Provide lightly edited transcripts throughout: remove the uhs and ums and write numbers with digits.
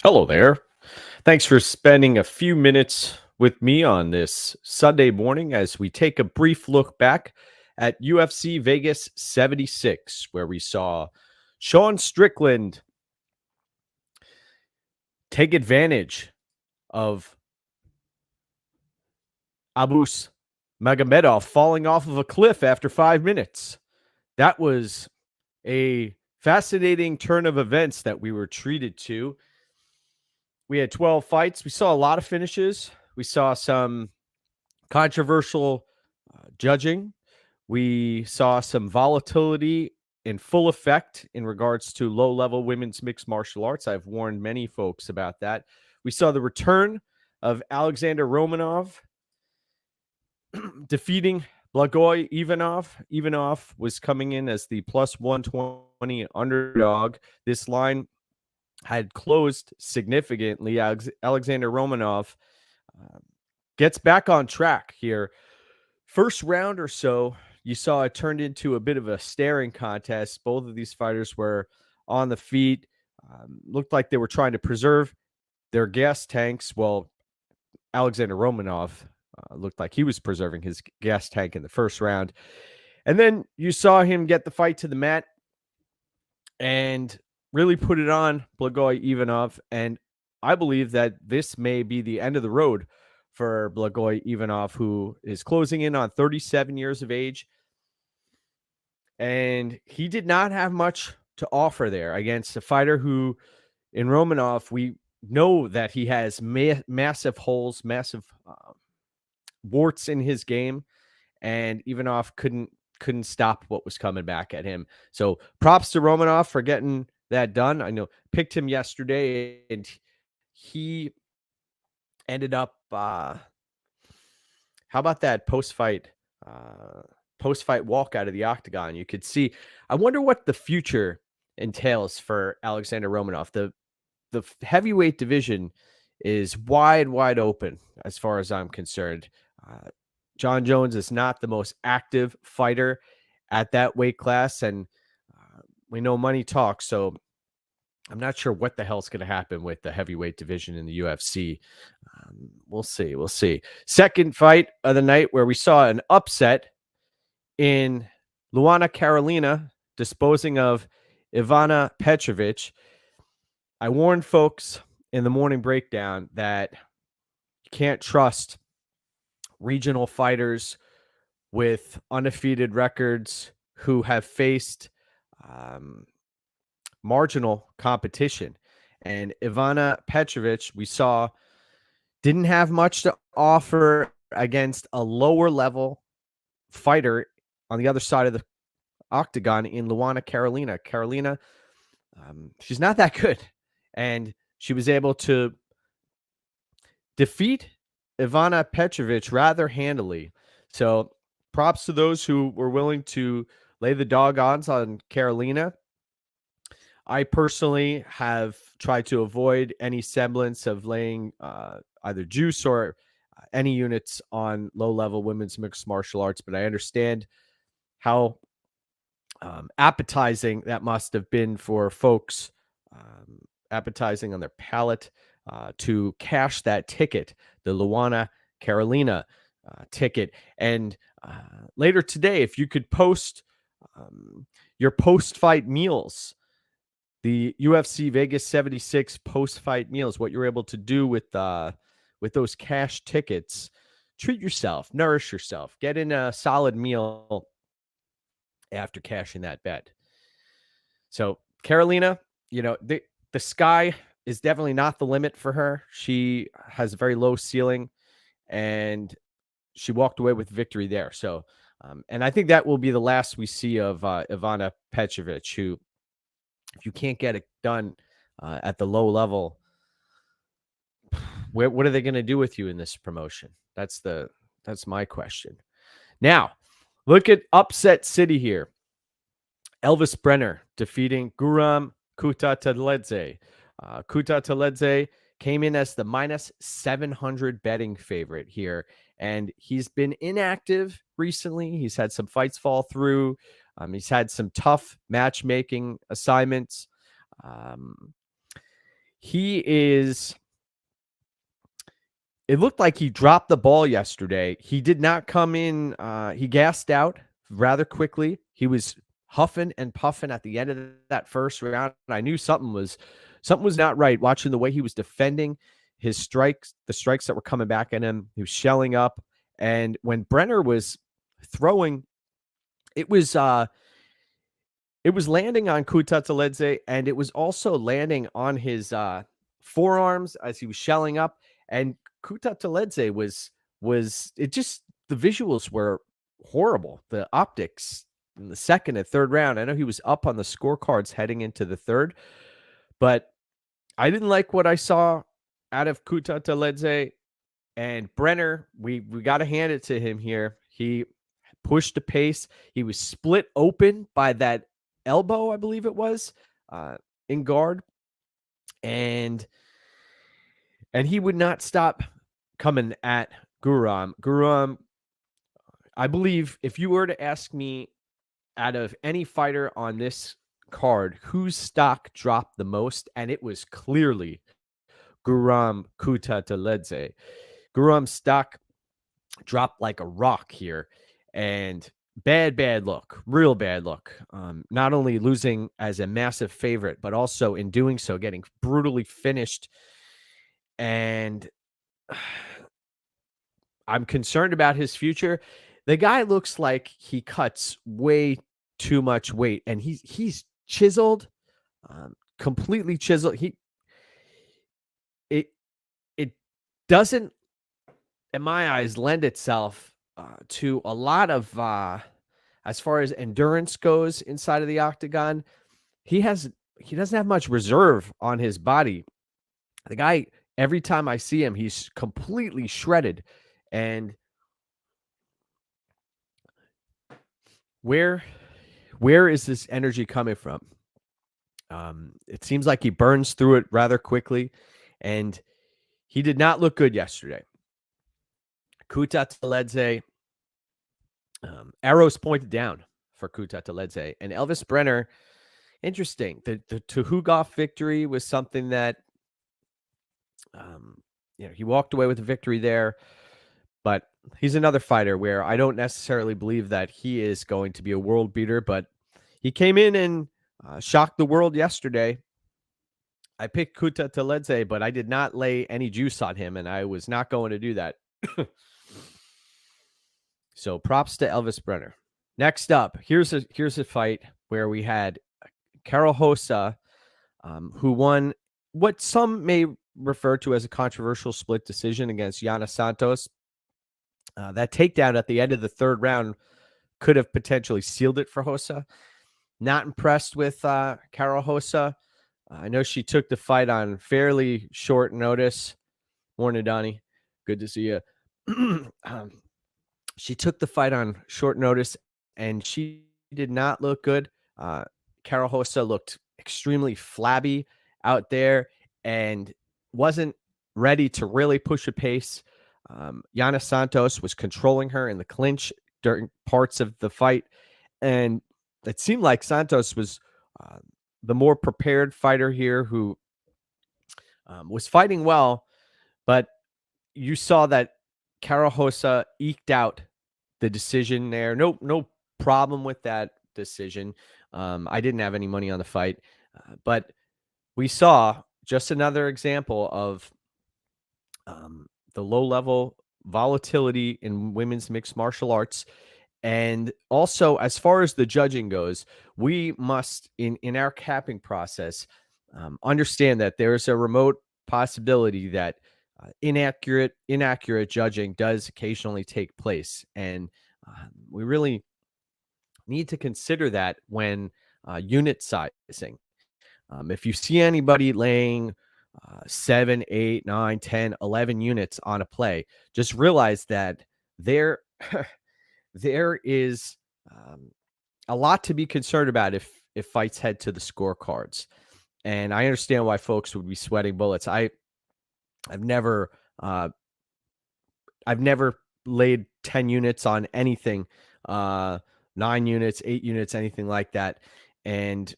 Hello there. Thanks for spending a few minutes with me on this Sunday morning as we take a brief look back at UFC Vegas 76, where we saw Sean Strickland take advantage of Abus Magomedov falling off of a cliff after 5 minutes. That was a fascinating turn of events that we were treated to. We had 12 fights. We saw a lot of finishes. We saw some controversial judging. We saw some volatility in full effect in regards to low-level women's mixed martial arts. I've warned many folks about that. We saw the return of Alexander Romanov defeating Blagoy Ivanov. Ivanov was coming in as the plus 120 underdog. This line had closed significantly. Alexander Romanov gets back on track here. First round or so, you saw it turned into a bit of a staring contest. Both of these fighters were on the feet. Looked like they were trying to preserve their gas tanks. Well, Alexander Romanov looked like he was preserving his gas tank in the first round. And then you saw him get the fight to the mat and really put it on Blagoy Ivanov. And I believe that this may be the end of the road for Blagoy Ivanov, who is closing in on 37 years of age. And he did not have much to offer there against a fighter who, in Romanov, we know that he has massive holes, massive warts in his game. And Ivanov couldn't stop what was coming back at him. So props to Romanov for getting that done. I know picked him yesterday and he ended up how about that post-fight walk out of the octagon? You could see. I wonder what the future entails for Alexander Romanov. The heavyweight division is wide open as far as I'm concerned. John Jones is not the most active fighter at that weight class, and we know money talks, so I'm not sure what the hell's going to happen with the heavyweight division in the UFC. We'll see. Second fight of the night where we saw an upset in Luana Carolina disposing of Ivana Petrovic. I warned folks in the morning breakdown that you can't trust regional fighters with undefeated records who have faced marginal competition. And Ivana Petrovic, we saw, didn't have much to offer against a lower level fighter on the other side of the octagon in Luana Carolina. Carolina, she's not that good. And she was able to defeat Ivana Petrovic rather handily. So props to those who were willing to lay the dog odds on Carolina. I personally have tried to avoid any semblance of laying either juice or any units on low-level women's mixed martial arts, but I understand how appetizing that must have been for folks, appetizing on their palate to cash that ticket, the Luana Carolina ticket. And later today, if you could post your post-fight meals, the UFC Vegas 76 post-fight meals, what you're able to do with those cash tickets, treat yourself, nourish yourself, get in a solid meal after cashing that bet. So Carolina, the sky is definitely not the limit for her. She has a very low ceiling, and she walked away with victory there. So, and I think that will be the last we see of Ivana Petrovic, who, if you can't get it done at the low level, what are they going to do with you in this promotion? That's my question. Now, look at upset city here. Elvis Brenner defeating Guram Kutateladze. Kutateladze came in as the minus 700 betting favorite here, and he's been inactive recently. He's had some fights fall through. He's had some tough matchmaking assignments. It looked like he dropped the ball yesterday. He did not come in. He gassed out rather quickly. He was huffing and puffing at the end of that first round. I knew something was not right. Watching the way he was defending his strikes, the strikes that were coming back at him, he was shelling up. And when Brenner was throwing, it was landing on Kutateladze, and it was also landing on his forearms as he was shelling up. And Kutateladze was it just the visuals were horrible. The optics in the second and third round. I know he was up on the scorecards heading into the third, but I didn't like what I saw out of Kutateladze. And Brenner, we got to hand it to him here. He pushed the pace. He was split open by that elbow, I believe it was, in guard. And he would not stop coming at Guram. Guram, I believe if you were to ask me out of any fighter on this card, whose stock dropped the most, and it was clearly Guram Kutateladze. Guram's stock dropped like a rock here, and bad look, real bad look. Not only losing as a massive favorite, but also in doing so, getting brutally finished. And I'm concerned about his future. The guy looks like he cuts way too much weight, and he's chiseled, completely chiseled. It doesn't, in my eyes, lend itself to a lot of as far as endurance goes inside of the octagon. He doesn't have much reserve on his body. The guy, every time I see him, he's completely shredded. And where is this energy coming from? It seems like he burns through it rather quickly, and he did not look good yesterday. Kutateladze, arrows pointed down for Kutateladze, and Elvis Brenner. Interesting. The Tuhugov victory was something that, he walked away with a victory there, but he's another fighter where I don't necessarily believe that he is going to be a world beater, but he came in and shocked the world yesterday. I picked Kutateladze, but I did not lay any juice on him, and I was not going to do that. So props to Elvis Brenner. Next up, here's a fight where we had Karol Rosa, who won what some may refer to as a controversial split decision against Yana Santos. That takedown at the end of the third round could have potentially sealed it for Rosa. Not impressed with Karol Rosa. I know she took the fight on fairly short notice. Morning, Donnie. Good to see you. She took the fight on short notice, and she did not look good. Karol Rosa looked extremely flabby out there and wasn't ready to really push a pace. Yana Santos was controlling her in the clinch during parts of the fight, and it seemed like Santos was the more prepared fighter here, who was fighting well, but you saw that Karol Rosa eked out the decision there. No problem with that decision. I didn't have any money on the fight, but we saw just another example of the low-level volatility in women's mixed martial arts. And also, as far as the judging goes, we must, in our capping process, understand that there's a remote possibility that inaccurate judging does occasionally take place. And we really need to consider that when unit sizing. If you see anybody laying 7, 8, 9, 10, 11 units on a play, just realize that there is a lot to be concerned about if fights head to the scorecards. And I understand why folks would be sweating bullets. I've never laid 10 units on anything, 9 units, 8 units, anything like that. And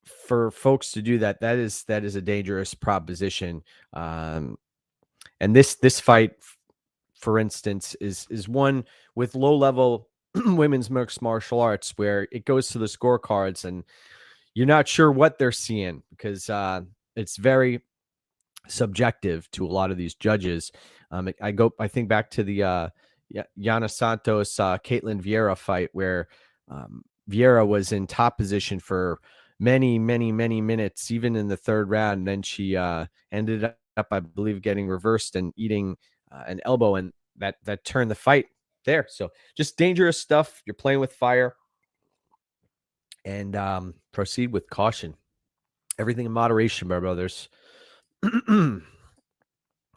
for folks to do that, that is a dangerous proposition. And this fight, for instance, is one with low level women's mixed martial arts where it goes to the scorecards and you're not sure what they're seeing because it's very subjective to a lot of these judges. I think back to the Yana Santos, Caitlin Vieira fight where Vieira was in top position for many minutes, even in the third round. And then she ended up, I believe, getting reversed and eating an elbow, and that turned the fight there. So just dangerous stuff. You're playing with fire, and proceed with caution. Everything in moderation, my brothers.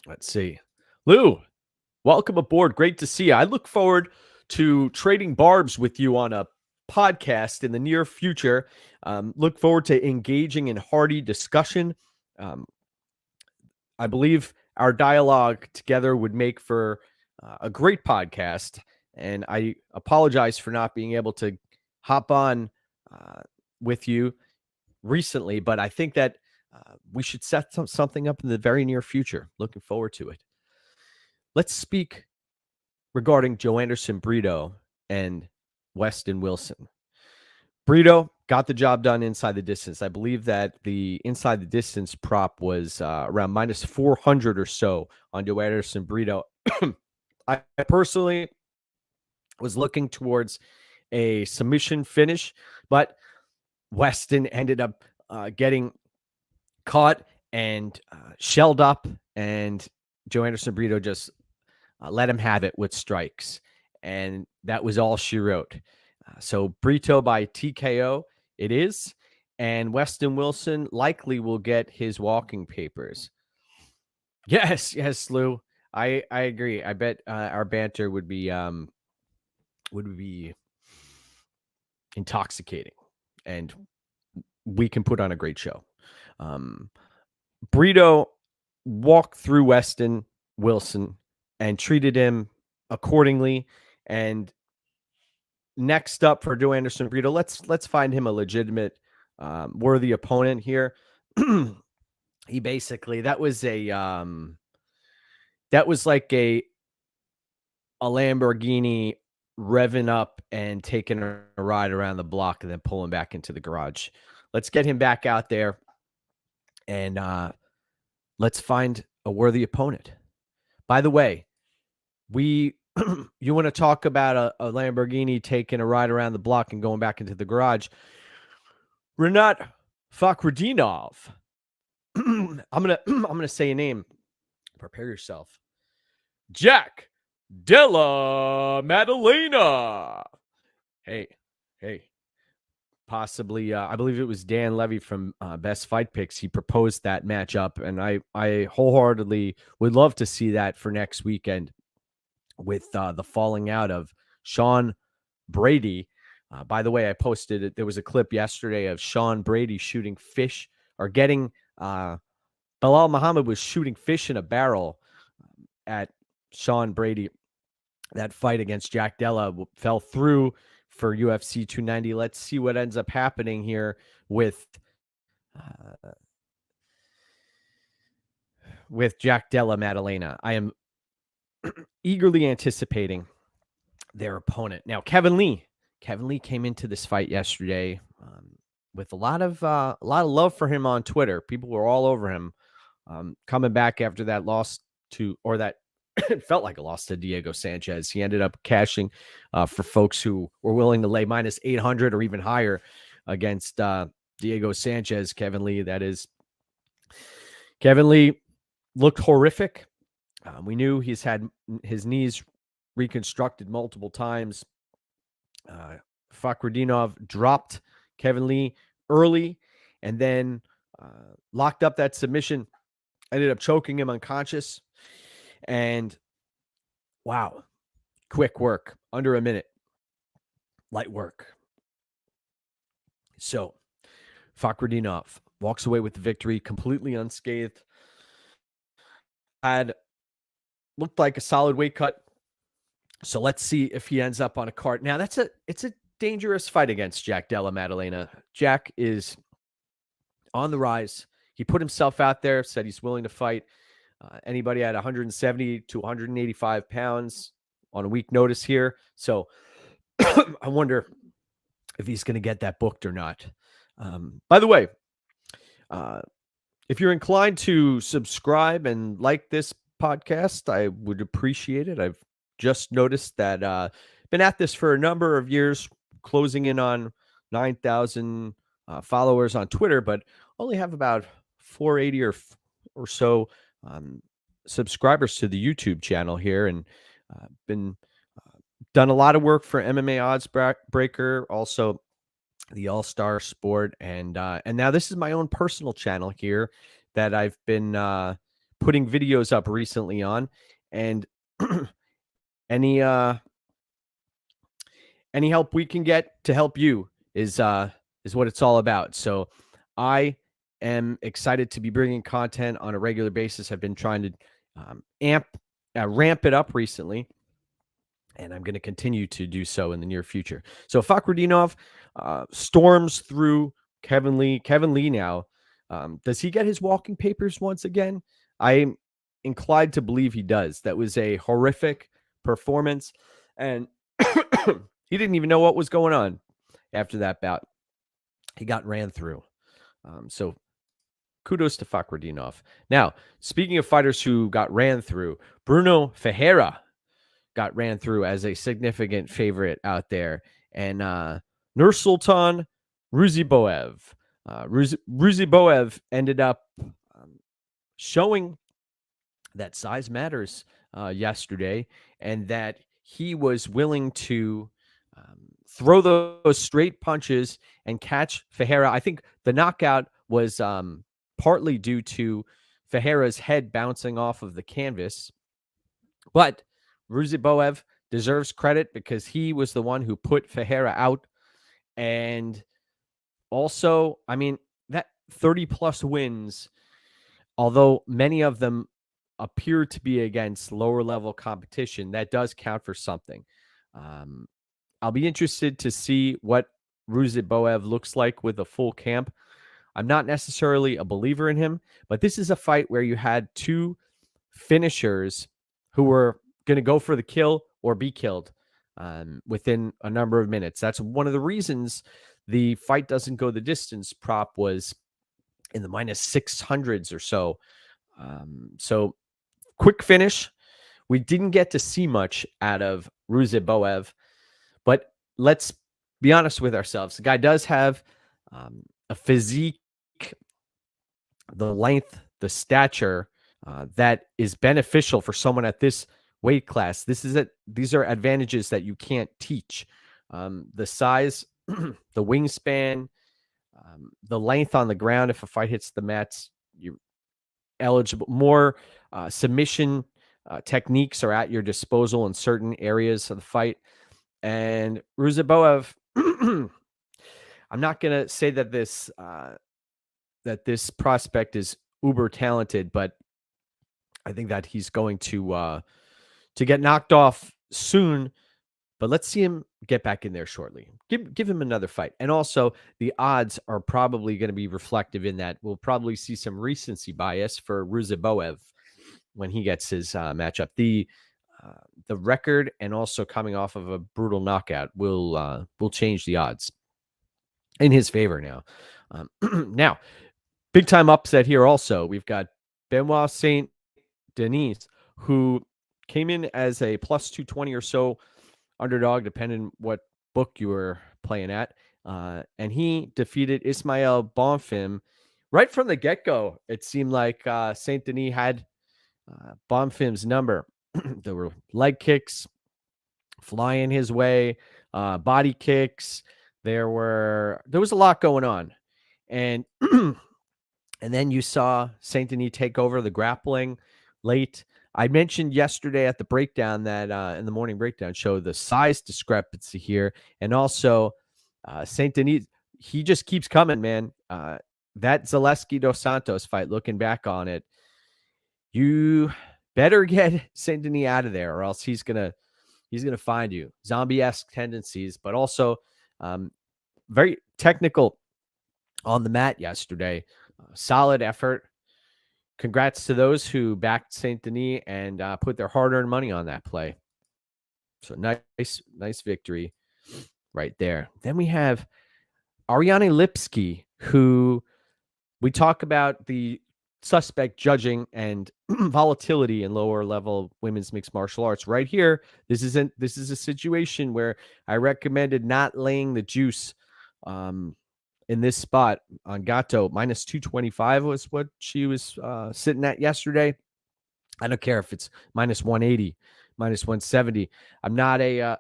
Let's see. Lou, welcome aboard. Great to see you. I look forward to trading barbs with you on a podcast in the near future. Look forward to engaging in hearty discussion. I believe our dialogue together would make for a great podcast. And I apologize for not being able to hop on with you recently, but I think that we should set something up in the very near future. Looking forward to it. Let's speak regarding Joanderson Brito and Weston Wilson. Brito got the job done inside the distance. I believe that the inside the distance prop was around minus 400 or so on Joanderson Brito. I personally was looking towards a submission finish, but Weston ended up getting caught and shelled up, and Joanderson Brito just let him have it with strikes. And that was all she wrote. So Brito by TKO it is. And Weston Wilson likely will get his walking papers. Yes, Lou. I agree. I bet our banter would be intoxicating, and we can put on a great show. Brito walked through Weston Wilson and treated him accordingly. And next up for Joanderson Brito, let's find him a legitimate, worthy opponent here. He basically that was like a Lamborghini revving up and taking a ride around the block and then pulling back into the garage. Let's get him back out there and let's find a worthy opponent. By the way, you want to talk about a Lamborghini taking a ride around the block and going back into the garage. Renat Fakhretdinov. I'm gonna say a name. Prepare yourself. Jack Della Maddalena. Hey. Possibly, I believe it was Dan Levy from Best Fight Picks. He proposed that matchup, and I wholeheartedly would love to see that for next weekend with the falling out of Sean Brady. By the way, I posted it. There was a clip yesterday of Sean Brady shooting fish or getting Bilal Muhammad was shooting fish in a barrel at Sean Brady. That fight against Jack Della fell through for UFC 290. Let's see what ends up happening here with Jack Della Maddalena. I am eagerly anticipating their opponent. Now, Kevin Lee came into this fight yesterday with a lot of love for him on Twitter. People were all over him coming back after that loss that it felt like a loss to Diego Sanchez. He ended up cashing for folks who were willing to lay minus 800 or even higher against Diego Sanchez. Kevin Lee, that is. Kevin Lee looked horrific. We knew he's had his knees reconstructed multiple times. Fakhretdinov dropped Kevin Lee early and then locked up that submission, ended up choking him unconscious. And wow, quick work, under a minute, light work. So Fakhretdinov walks away with the victory, completely unscathed. Looked like a solid weight cut. So let's see if he ends up on a card. Now it's a dangerous fight against Jack Della Maddalena. Jack is on the rise. He put himself out there, said he's willing to fight anybody at 170 to 185 pounds on a week notice here. So I wonder if he's going to get that booked or not. By the way, if you're inclined to subscribe and like this podcast, I would appreciate it. I've just noticed that been at this for a number of years, closing in on 9,000 followers on Twitter, but only have about 480 or so subscribers to the YouTube channel here, and been done a lot of work for MMA Odds Breaker, also the All-Star Sport, and now this is my own personal channel here that I've been putting videos up recently on, and any help we can get to help you is what it's all about. So I am excited to be bringing content on a regular basis. I've been trying to ramp it up recently, and I'm going to continue to do so in the near future. So Fakhretdinov storms through Kevin Lee. Kevin Lee now, does he get his walking papers once again? I'm inclined to believe he does. That was a horrific performance, and he didn't even know what was going on after that bout. He got ran through. So kudos to Fakhretdinov. Now, speaking of fighters who got ran through, Bruno Ferreira got ran through as a significant favorite out there. And Nursultan Ruziboev. Ruziboev ended up showing that size matters yesterday, and that he was willing to throw those straight punches and catch Ferreira. I think the knockout was partly due to Ferreira's head bouncing off of the canvas, but Ruziboev deserves credit because he was the one who put Ferreira out. And also, I mean, that 30-plus wins, although many of them appear to be against lower-level competition, that does count for something. I'll be interested to see what Ruziboev looks like with a full camp. I'm not necessarily a believer in him, but this is a fight where you had two finishers who were going to go for the kill or be killed within a number of minutes. That's one of the reasons the fight doesn't go the distance prop was in the minus 600s or so. So quick finish. We didn't get to see much out of Ruziboev, but let's be honest with ourselves. The guy does have a physique, the length, the stature that is beneficial for someone at this weight class. These are advantages that you can't teach. The size, the wingspan, the length on the ground. If a fight hits the mats, you're eligible. More submission techniques are at your disposal in certain areas of the fight. And Ruziboev, I'm not going to say that this prospect is uber talented, but I think that he's going to get knocked off soon. But let's see him get back in there shortly. Give him another fight. And also, the odds are probably going to be reflective in that. We'll probably see some recency bias for Ruziboev when he gets his matchup. The record and also coming off of a brutal knockout will change the odds in his favor now. Now, big time upset here also. We've got Benoit Saint Denis, who came in as a plus 220 or so underdog, depending what book you were playing at. And he defeated Ismail Bonfim right from the get-go. It seemed like Saint Denis had Bonfim's number. There were leg kicks flying his way, body kicks. There was a lot going on. And and then you saw Saint Denis take over the grappling late. I mentioned yesterday at the breakdown that in the morning breakdown show the size discrepancy here. And also Saint Denis, he just keeps coming, man. That Zaleski dos Santos fight, looking back on it, you better get Saint Denis out of there or else he's gonna find you. Zombie-esque tendencies, but also very technical on the mat yesterday. Solid effort. Congrats to those who backed St. Denis and put their hard-earned money on that play. So nice victory right there. Then we have Ariane Lipski, who we talk about the suspect judging and volatility in lower level women's mixed martial arts. Right here, this is a situation where I recommended not laying the juice in this spot on Gato. Minus 225 was what she was sitting at yesterday. I don't care if it's minus 180, minus 170. I'm not a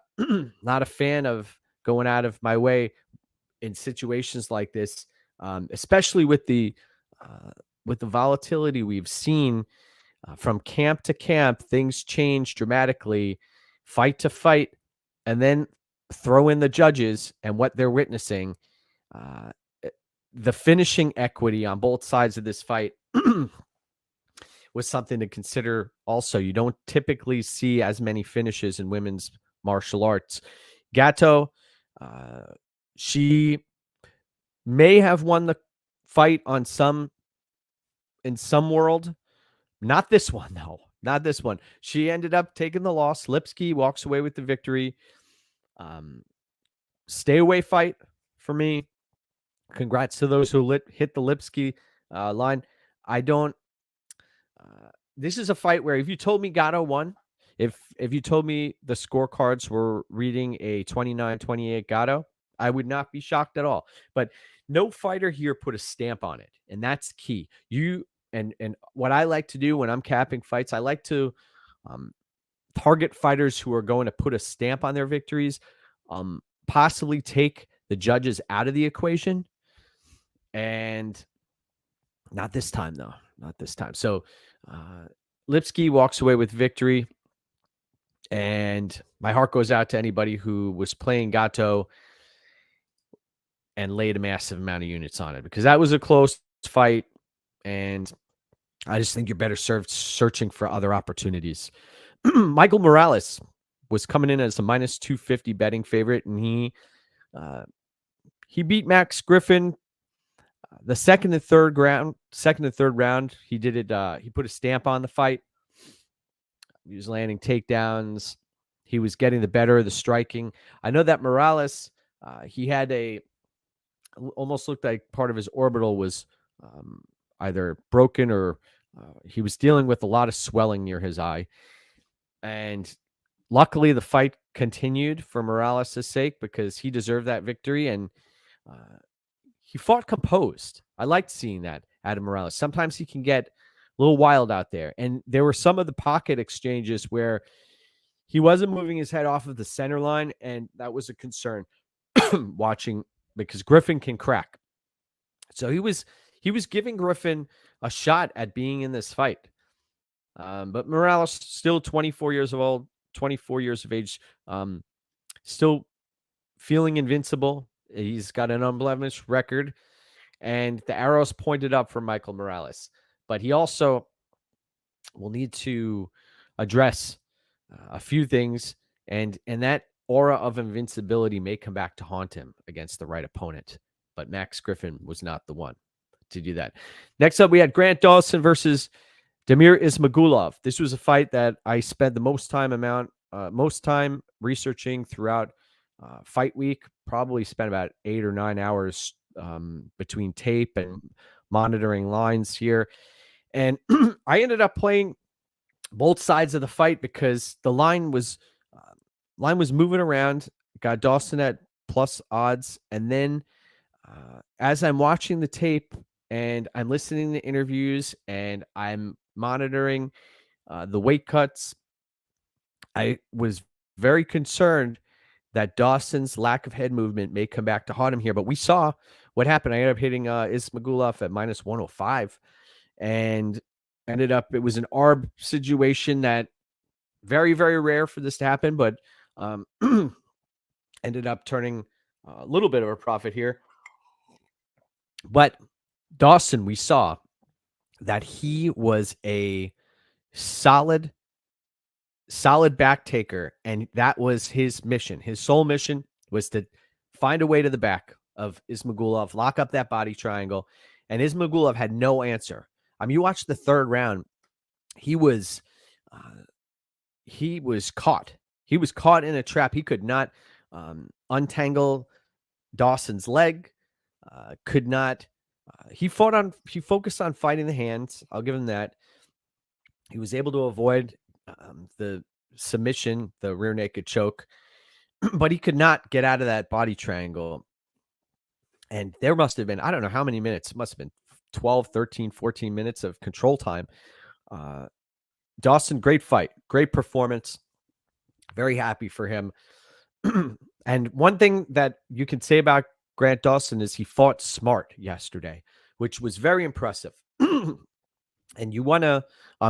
not a fan of going out of my way in situations like this, especially with the volatility we've seen from camp to camp. Things change dramatically, fight to fight, and then throw in the judges and what they're witnessing. Uh, the finishing equity on both sides of this fight was something to consider also. You don't typically see as many finishes in women's martial arts. Gato, she may have won the fight in some world. Not this one, though. Not this one. She ended up taking the loss. Lipski walks away with the victory. Stay away fight for me. Congrats to those who hit the Lipski line. I don't. This is a fight where if you told me Gatto won, if you told me the scorecards were reading a 29-28 Gatto, I would not be shocked at all. But no fighter here put a stamp on it, and that's key. And what I like to do when I'm capping fights, I like to target fighters who are going to put a stamp on their victories, possibly take the judges out of the equation. And not this time, though. Not this time. So Lipski walks away with victory. And my heart goes out to anybody who was playing Gato and laid a massive amount of units on it, because that was a close fight. And I just think you're better served searching for other opportunities. Michael Morales was coming in as a minus 250 betting favorite, and he beat Max Griffin. The second and third round, he did it. He put a stamp on the fight. He was landing takedowns. He was getting the better of the striking. I know that Morales, he had almost looked like part of his orbital was either broken or he was dealing with a lot of swelling near his eye. And luckily, the fight continued for Morales' sake, because he deserved that victory. And he fought composed. I liked seeing that out of Morales. Sometimes he can get a little wild out there. And there were some of the pocket exchanges where he wasn't moving his head off of the center line, and that was a concern watching, because Griffin can crack. So he was giving Griffin a shot at being in this fight. But Morales, still 24 years old, 24 years of age, still feeling invincible. He's got an unblemished record, and the arrow's pointed up for Michael Morales. But he also will need to address a few things, and that aura of invincibility may come back to haunt him against the right opponent. But Max Griffin was not the one to do that. Next up, we had Grant Dawson versus Damir Ismagulov. This was a fight that I spent the most time researching throughout fight week. Probably spent about 8 or 9 hours between tape and monitoring lines here. And I ended up playing both sides of the fight because the line was moving around. Got Dawson at plus odds, and then as I'm watching the tape and I'm listening to interviews and I'm monitoring the weight cuts, I was very concerned that Dawson's lack of head movement may come back to haunt him here. But we saw what happened. I ended up hitting Ismagulov at minus 105, and it was an ARB situation that very, very rare for this to happen, but ended up turning a little bit of a profit here. But Dawson, we saw that he was a solid back taker, and that was his mission. His sole mission was to find a way to the back of Ismagulov, lock up that body triangle, and Ismagulov had no answer. I mean, you watch the third round, he was caught. He was caught in a trap. He could not untangle Dawson's leg. Could not. He focused on fighting the hands. I'll give him that. He was able to avoid the submission, the rear naked choke, but he could not get out of that body triangle. And there must have been, I don't know how many minutes. It must have been 12, 13, 14 minutes of control time. Dawson, great fight, great performance. Very happy for him. And one thing that you can say about Grant Dawson is he fought smart yesterday, which was very impressive. And you want to,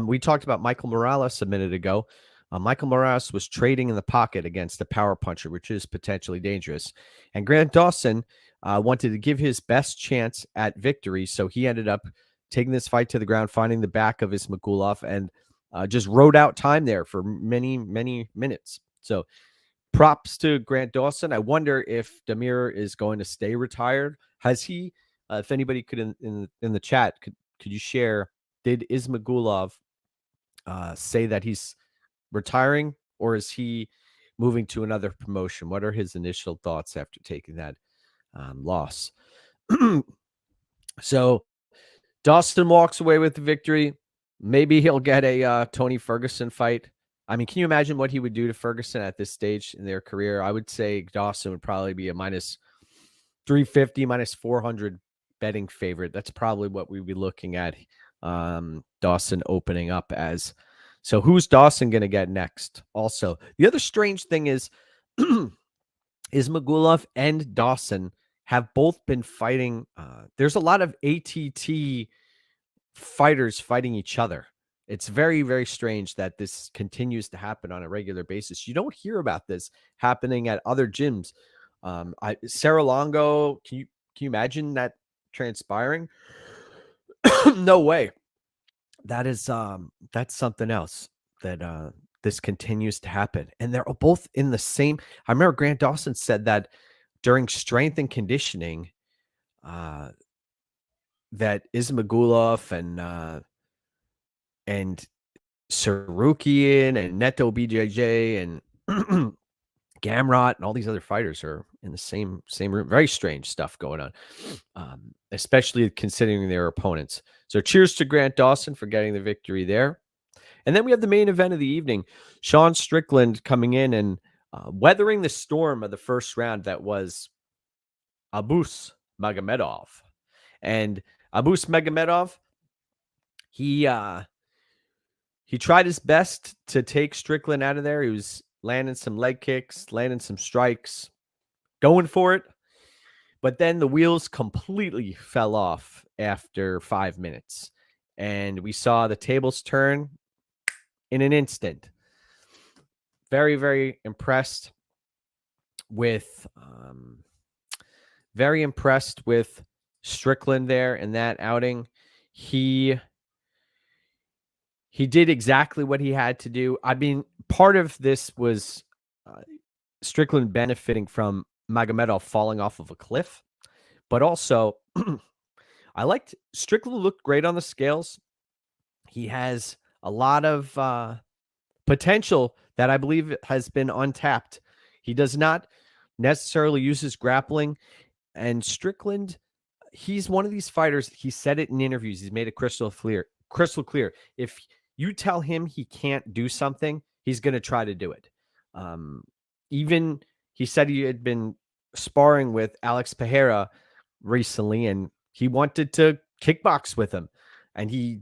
we talked about Michael Morales a minute ago. Michael Morales was trading in the pocket against a power puncher, which is potentially dangerous. And Grant Dawson wanted to give his best chance at victory. So he ended up taking this fight to the ground, finding the back of Ismagulov, and just rode out time there for many, many minutes. So props to Grant Dawson. I wonder if Damir is going to stay retired. Has he, if anybody could in the chat, could you share, did Ismagulov say that he's retiring, or is he moving to another promotion? What are his initial thoughts after taking that loss? So Dawson walks away with the victory. Maybe he'll get a Tony Ferguson fight. I mean, can you imagine what he would do to Ferguson at this stage in their career? I would say Dawson would probably be a minus 350, minus 400 betting favorite. That's probably what we'd be looking at. Dawson opening up as. So who's Dawson going to get next? Also, the other strange thing is Ismagulov and Dawson have both been fighting. There's a lot of ATT fighters fighting each other. It's very, very strange that this continues to happen on a regular basis. You don't hear about this happening at other gyms. Sarah Longo, can you imagine that transpiring? No way. That is that's something else that this continues to happen. And they're both in the same. I remember Grant Dawson said that during strength and conditioning, that Ismagulov and Sarukian and Neto BJJ and Gamrot and all these other fighters are in the same room. Very strange stuff going on, especially considering their opponents. So cheers to Grant Dawson for getting the victory there. And then we have the main event of the evening, Sean Strickland coming in and weathering the storm of the first round that was Abus Magomedov. And Abus Magomedov, he tried his best to take Strickland out of there. He was landing some leg kicks, landing some strikes, going for it. But then the wheels completely fell off after 5 minutes. And we saw the tables turn in an instant. Very, very impressed with Strickland there in that outing. He did exactly what he had to do. I mean, part of this was Strickland benefiting from Magomedov falling off of a cliff, but also I liked Strickland looked great on the scales. He has a lot of potential that I believe has been untapped. He does not necessarily use his grappling, and Strickland, he's one of these fighters. He said it in interviews. He's made it crystal clear. If you tell him he can't do something, he's going to try to do it. Even he said he had been sparring with Alex Pereira recently, and he wanted to kickbox with him, and he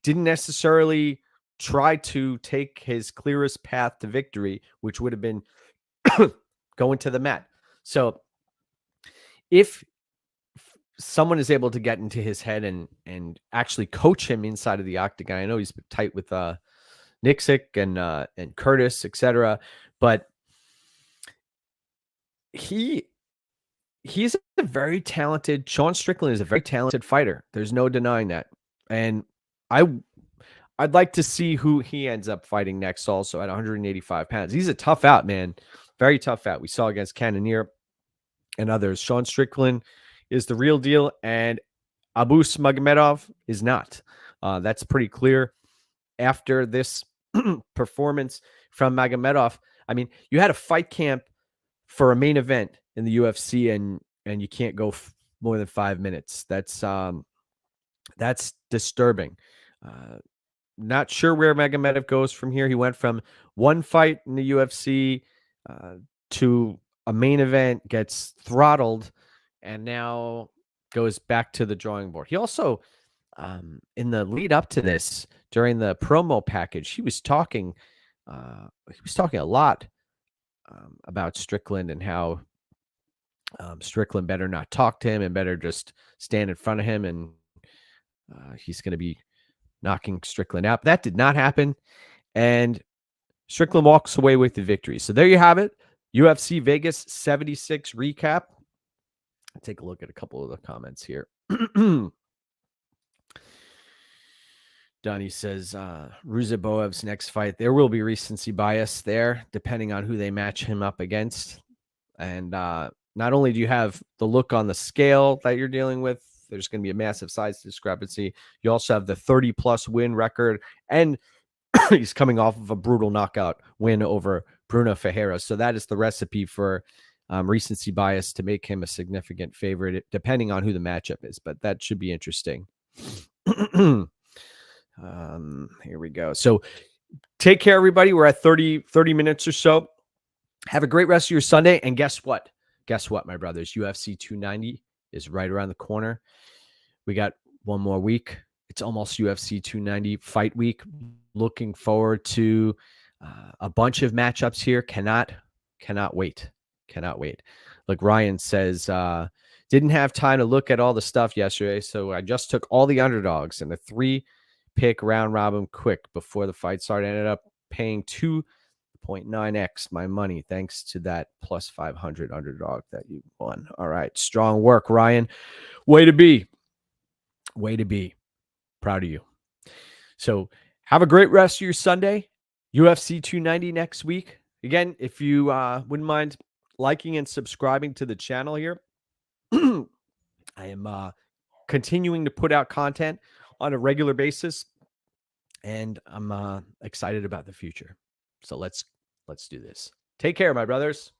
didn't necessarily try to take his clearest path to victory, which would have been going to the mat. So if someone is able to get into his head and actually coach him inside of the octagon, I know he's tight with Nixick and Curtis, etc., but he's a very talented. Sean Strickland is a very talented fighter. There's no denying that. And I'd like to see who he ends up fighting next also at 185 pounds. He's a tough out, man. Very tough out. We saw against Cannonier. and others. Sean Strickland is the real deal, and Abus Magomedov is not. That's pretty clear after this performance from Magomedov. I mean, you had a fight camp for a main event in the UFC, and you can't go more than 5 minutes. That's disturbing. Not sure where Magomedov goes from here. He went from one fight in the UFC to a main event, gets throttled, and now goes back to the drawing board. He also, in the lead up to this, during the promo package, he was talking a lot about Strickland and how Strickland better not talk to him and better just stand in front of him, and he's going to be knocking Strickland out. But that did not happen, and Strickland walks away with the victory. So there you have it. UFC Vegas 76 recap. Take a look at a couple of the comments here. Donnie says, Ruziboev's next fight, there will be recency bias there, depending on who they match him up against. And not only do you have the look on the scale that you're dealing with, there's going to be a massive size discrepancy. You also have the 30-plus win record, and he's coming off of a brutal knockout win over Bruno Ferreira. So that is the recipe for recency bias to make him a significant favorite, depending on who the matchup is. But that should be interesting. Here we go. So take care, everybody. We're at 30 minutes or so. Have a great rest of your Sunday. And guess what? Guess what, my brothers? UFC 290 is right around the corner. We got one more week. It's almost UFC 290 fight week. Looking forward to a bunch of matchups here. Cannot wait. Cannot wait. Look, Ryan says, didn't have time to look at all the stuff yesterday, so I just took all the underdogs and the 3-pick round robin quick before the fight started. I ended up paying 2.9x my money thanks to that plus 500 underdog that you won. All right. Strong work, Ryan. Way to be. Proud of you. So have a great rest of your Sunday. UFC 290 next week. Again, if you wouldn't mind liking and subscribing to the channel here, I am continuing to put out content on a regular basis, and I'm excited about the future. So let's do this. Take care, my brothers.